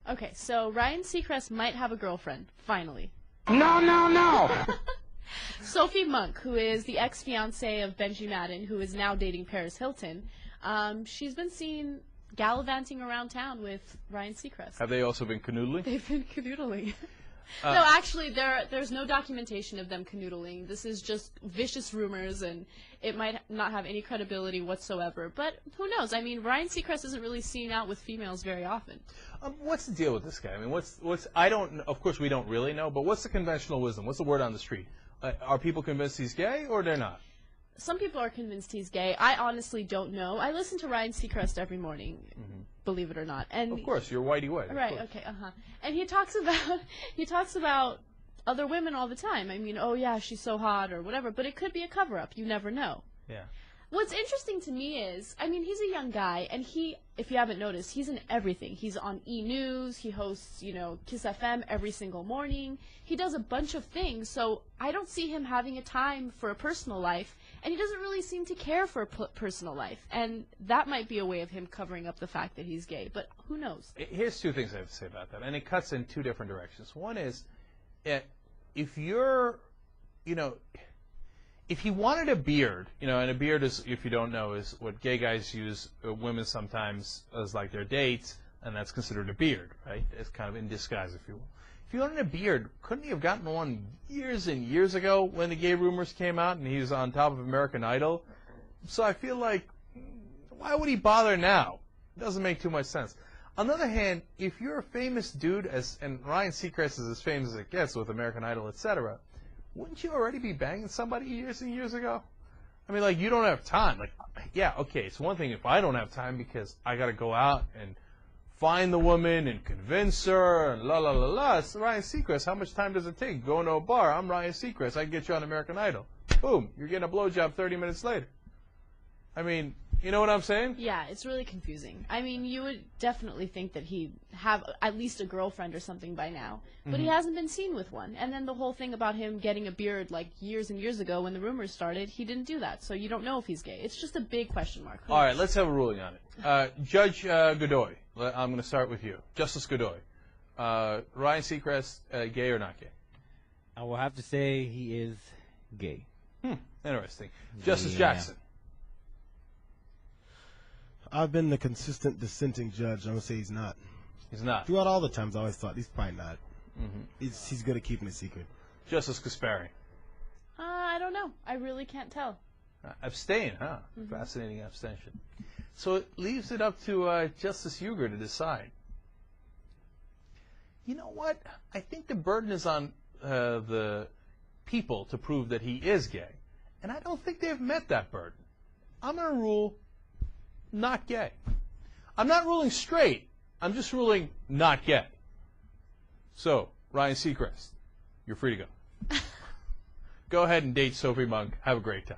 Okay, so Ryan Seacrest might have a girlfriend, finally. No, no, no! Sophie Monk, who is the ex-fiancée of Benji Madden, who is now dating Paris Hilton, she's been seen gallivanting around town with Ryan Seacrest. Have they also been canoodling? They've been canoodling. No, actually, there's no documentation of them canoodling. This is just vicious rumors, and it might not have any credibility whatsoever. But who knows? I mean, Ryan Seacrest isn't really seen out with females very often. What's the deal with this guy? I mean, I don't. Of course, we don't really know. But what's the conventional wisdom? What's the word on the street? Are people convinced he's gay, or they're not? Some people are convinced he's gay. I honestly don't know. I listen to Ryan Seacrest every morning, believe it or not. And of course, you're whitey white. Right. Okay. And he talks about other women all the time. I mean, oh yeah, she's so hot or whatever. But it could be a cover-up. You never know. Yeah. What's interesting to me is, I mean, he's a young guy, and he, if you haven't noticed, he's in everything. He's on E! News, he hosts, Kiss FM every single morning. He does a bunch of things, so I don't see him having a time for a personal life, and he doesn't really seem to care for a personal life. And that might be a way of him covering up the fact that he's gay, but who knows? Here's two things I have to say about that, and it cuts in two different directions. One is, if you're, if he wanted a beard, and a beard is, if you don't know, is what gay guys use women sometimes as like their dates, and that's considered a beard, right? It's kind of in disguise, if you will. If he wanted a beard, couldn't he have gotten one years and years ago when the gay rumors came out and he was on top of American Idol? So I feel like, why would he bother now? It doesn't make too much sense. On the other hand, if you're a famous dude, and Ryan Seacrest is as famous as it gets with American Idol, etc., wouldn't you already be banging somebody years and years ago? I mean, like, you don't have time. Like, yeah, okay, it's one thing if I don't have time because I got to go out and find the woman and convince her and la la la la. It's Ryan Seacrest. How much time does it take? Going to a bar. I'm Ryan Seacrest. I can get you on American Idol. Boom. You're getting a blowjob 30 minutes later. I mean, you know what I'm saying? Yeah, it's really confusing. I mean, you would definitely think that he'd have at least a girlfriend or something by now, but he hasn't been seen with one. And then the whole thing about him getting a beard like years and years ago when the rumors started, he didn't do that, so you don't know if he's gay. It's just a big question mark. All right, let's have a ruling on it. Judge Godoy, I'm going to start with you. Justice Godoy, Ryan Seacrest, gay or not gay? I will have to say he is gay. Interesting. Justice Jackson. I've been the consistent dissenting judge. I'm going to say he's not. He's not. Throughout all the times, I always thought he's probably not. He's good at keeping it secret. Justice Kaspari. I don't know. I really can't tell. Abstain, huh? Fascinating abstention. So it leaves it up to Justice Huger to decide. You know what? I think the burden is on the people to prove that he is gay. And I don't think they've met that burden. I'm going to rule not gay. I'm not ruling straight. I'm just ruling not gay. So, Ryan Seacrest, you're free to go. Go ahead and date Sophie Monk. Have a great time.